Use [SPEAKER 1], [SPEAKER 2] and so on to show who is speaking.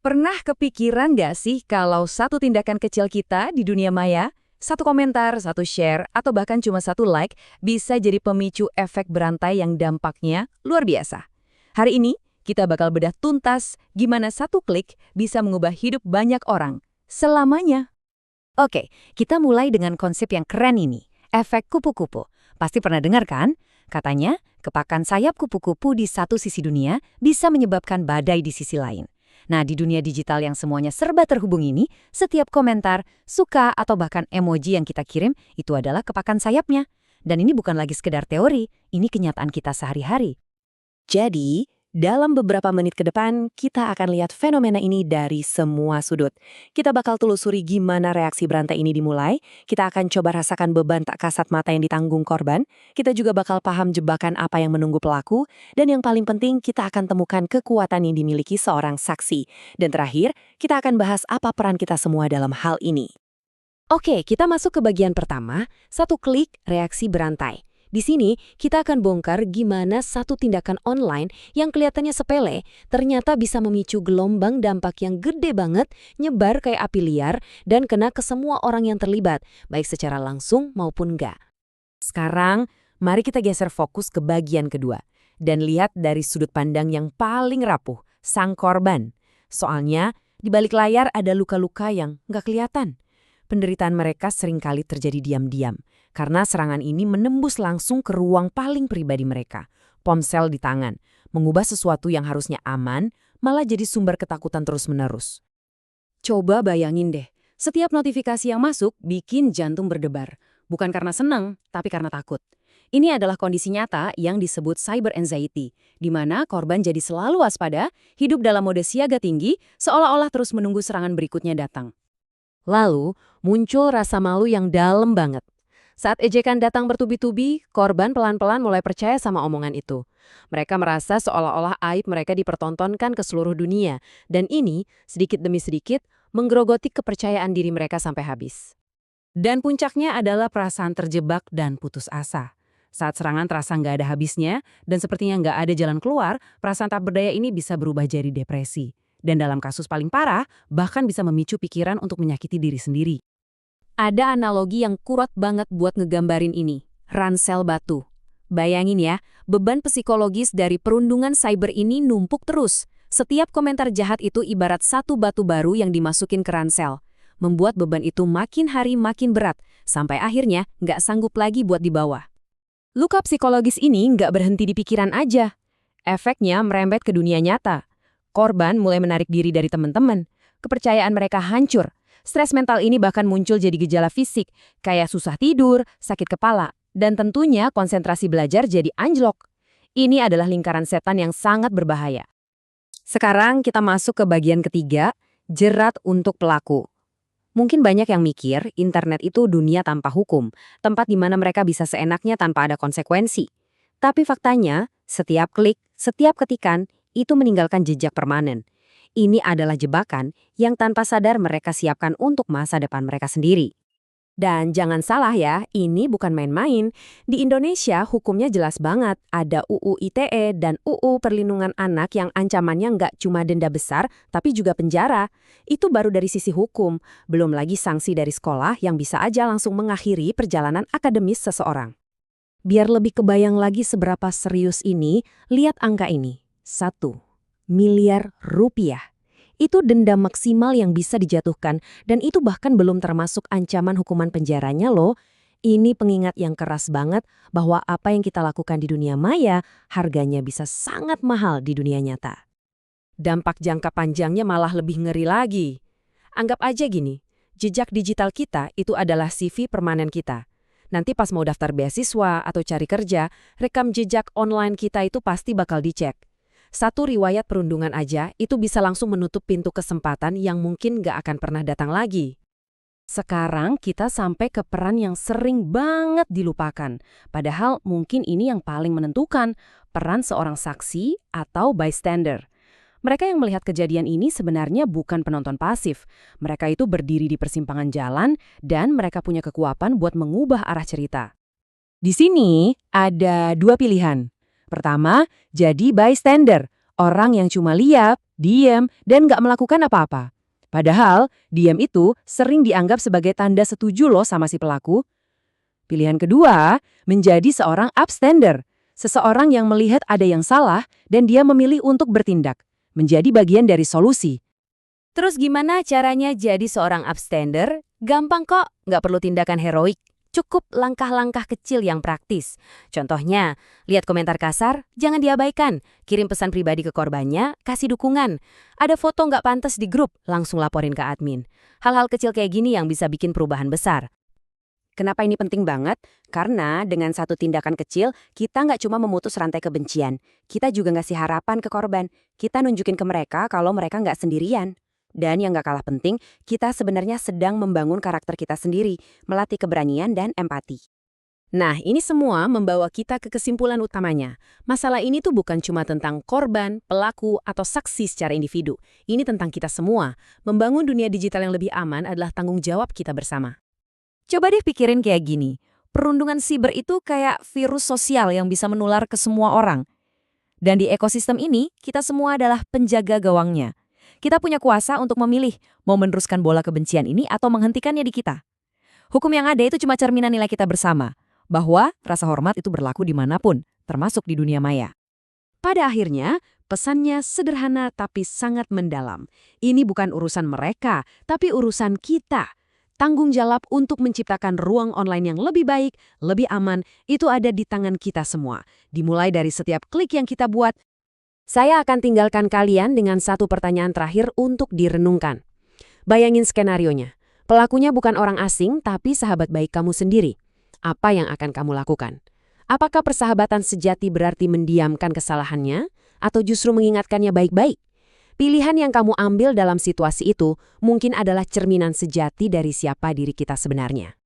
[SPEAKER 1] Pernah kepikiran nggak sih kalau satu tindakan kecil kita di dunia maya, satu komentar, satu share, atau bahkan cuma satu like, bisa jadi pemicu efek berantai yang dampaknya luar biasa? Hari ini, kita bakal bedah tuntas gimana satu klik bisa mengubah hidup banyak orang selamanya. Oke, kita mulai dengan konsep yang keren ini, efek kupu-kupu. Pasti pernah dengar kan? Katanya, kepakan sayap kupu-kupu di satu sisi dunia bisa menyebabkan badai di sisi lain. Nah, di dunia digital yang semuanya serba terhubung ini, setiap komentar, suka, atau bahkan emoji yang kita kirim, itu adalah kepakan sayapnya. Dan ini bukan lagi sekedar teori, ini kenyataan kita sehari-hari. Jadi, dalam beberapa menit ke depan, kita akan lihat fenomena ini dari semua sudut. Kita bakal telusuri gimana reaksi berantai ini dimulai, kita akan coba rasakan beban tak kasat mata yang ditanggung korban, kita juga bakal paham jebakan apa yang menunggu pelaku, dan yang paling penting kita akan temukan kekuatan yang dimiliki seorang saksi. Dan terakhir, kita akan bahas apa peran kita semua dalam hal ini. Oke, kita masuk ke bagian pertama, satu klik reaksi berantai. Di sini, kita akan bongkar gimana satu tindakan online yang kelihatannya sepele ternyata bisa memicu gelombang dampak yang gede banget, nyebar kayak api liar, dan kena ke semua orang yang terlibat, baik secara langsung maupun enggak. Sekarang, mari kita geser fokus ke bagian kedua, dan lihat dari sudut pandang yang paling rapuh, sang korban. Soalnya, di balik layar ada luka-luka yang nggak kelihatan. Penderitaan mereka seringkali terjadi diam-diam, karena serangan ini menembus langsung ke ruang paling pribadi mereka. Ponsel di tangan, mengubah sesuatu yang harusnya aman, malah jadi sumber ketakutan terus-menerus. Coba bayangin deh, setiap notifikasi yang masuk bikin jantung berdebar. Bukan karena senang, tapi karena takut. Ini adalah kondisi nyata yang disebut cyber anxiety, di mana korban jadi selalu waspada, hidup dalam mode siaga tinggi, seolah-olah terus menunggu serangan berikutnya datang. Lalu, muncul rasa malu yang dalam banget. Saat ejekan datang bertubi-tubi, korban pelan-pelan mulai percaya sama omongan itu. Mereka merasa seolah-olah aib mereka dipertontonkan ke seluruh dunia, dan ini, sedikit demi sedikit, menggerogoti kepercayaan diri mereka sampai habis. Dan puncaknya adalah perasaan terjebak dan putus asa. Saat serangan terasa nggak ada habisnya, dan sepertinya nggak ada jalan keluar, perasaan tak berdaya ini bisa berubah jadi depresi. Dan dalam kasus paling parah, bahkan bisa memicu pikiran untuk menyakiti diri sendiri. Ada analogi yang kuat banget buat ngegambarin ini. Ransel batu. Bayangin ya, beban psikologis dari perundungan cyber ini numpuk terus. Setiap komentar jahat itu ibarat satu batu baru yang dimasukin ke ransel. Membuat beban itu makin hari makin berat, sampai akhirnya nggak sanggup lagi buat dibawa. Luka psikologis ini nggak berhenti di pikiran aja. Efeknya merembet ke dunia nyata. Korban mulai menarik diri dari teman-teman. Kepercayaan mereka hancur. Stres mental ini bahkan muncul jadi gejala fisik, kayak susah tidur, sakit kepala, dan tentunya konsentrasi belajar jadi anjlok. Ini adalah lingkaran setan yang sangat berbahaya. Sekarang kita masuk ke bagian ketiga, jerat untuk pelaku. Mungkin banyak yang mikir internet itu dunia tanpa hukum, tempat di mana mereka bisa seenaknya tanpa ada konsekuensi. Tapi faktanya, setiap klik, setiap ketikan, itu meninggalkan jejak permanen. Ini adalah jebakan yang tanpa sadar mereka siapkan untuk masa depan mereka sendiri. Dan jangan salah ya, ini bukan main-main. Di Indonesia hukumnya jelas banget, ada UU ITE dan UU Perlindungan Anak yang ancamannya nggak cuma denda besar, tapi juga penjara. Itu baru dari sisi hukum, belum lagi sanksi dari sekolah yang bisa aja langsung mengakhiri perjalanan akademis seseorang. Biar lebih kebayang lagi seberapa serius ini, lihat angka ini. 1 miliar rupiah. Itu denda maksimal yang bisa dijatuhkan dan itu bahkan belum termasuk ancaman hukuman penjaranya loh. Ini pengingat yang keras banget bahwa apa yang kita lakukan di dunia maya harganya bisa sangat mahal di dunia nyata. Dampak jangka panjangnya malah lebih ngeri lagi. Anggap aja gini, jejak digital kita itu adalah CV permanen kita. Nanti pas mau daftar beasiswa atau cari kerja, rekam jejak online kita itu pasti bakal dicek. Satu riwayat perundungan aja itu bisa langsung menutup pintu kesempatan yang mungkin gak akan pernah datang lagi. Sekarang kita sampai ke peran yang sering banget dilupakan. Padahal mungkin ini yang paling menentukan, peran seorang saksi atau bystander. Mereka yang melihat kejadian ini sebenarnya bukan penonton pasif. Mereka itu berdiri di persimpangan jalan dan mereka punya kekuatan buat mengubah arah cerita. Di sini ada 2 pilihan. Pertama, jadi bystander, Orang yang cuma liap, diam, dan nggak melakukan apa-apa. Padahal, diam itu sering dianggap sebagai tanda setuju loh sama si pelaku. Pilihan kedua, menjadi seorang upstander. Seseorang yang melihat ada yang salah dan dia memilih untuk bertindak. Menjadi bagian dari solusi. Terus gimana caranya jadi seorang upstander? Gampang kok, nggak perlu tindakan heroik. Cukup langkah-langkah kecil yang praktis. Contohnya, lihat komentar kasar, jangan diabaikan. Kirim pesan pribadi ke korbannya, kasih dukungan. Ada foto nggak pantas di grup, langsung laporin ke admin. Hal-hal kecil kayak gini yang bisa bikin perubahan besar. Kenapa ini penting banget? Karena dengan satu tindakan kecil, kita nggak cuma memutus rantai kebencian. Kita juga ngasih harapan ke korban. Kita nunjukin ke mereka kalau mereka nggak sendirian. Dan yang gak kalah penting, kita sebenarnya sedang membangun karakter kita sendiri, melatih keberanian dan empati. Nah, ini semua membawa kita ke kesimpulan utamanya. Masalah ini tuh bukan cuma tentang korban, pelaku, atau saksi secara individu. Ini tentang kita semua. Membangun dunia digital yang lebih aman adalah tanggung jawab kita bersama. Coba deh pikirin kayak gini. Perundungan siber itu kayak virus sosial yang bisa menular ke semua orang. Dan di ekosistem ini, kita semua adalah penjaga gawangnya. Kita punya kuasa untuk memilih mau meneruskan bola kebencian ini atau menghentikannya di kita. Hukum yang ada itu cuma cerminan nilai kita bersama, bahwa rasa hormat itu berlaku dimanapun, termasuk di dunia maya. Pada akhirnya, pesannya sederhana tapi sangat mendalam. Ini bukan urusan mereka, tapi urusan kita. Tanggung jawab untuk menciptakan ruang online yang lebih baik, lebih aman, itu ada di tangan kita semua. Dimulai dari setiap klik yang kita buat. Saya akan tinggalkan kalian dengan satu pertanyaan terakhir untuk direnungkan. Bayangin skenarionya. Pelakunya bukan orang asing, tapi sahabat baik kamu sendiri. Apa yang akan kamu lakukan? Apakah persahabatan sejati berarti mendiamkan kesalahannya, atau justru mengingatkannya baik-baik? Pilihan yang kamu ambil dalam situasi itu mungkin adalah cerminan sejati dari siapa diri kita sebenarnya.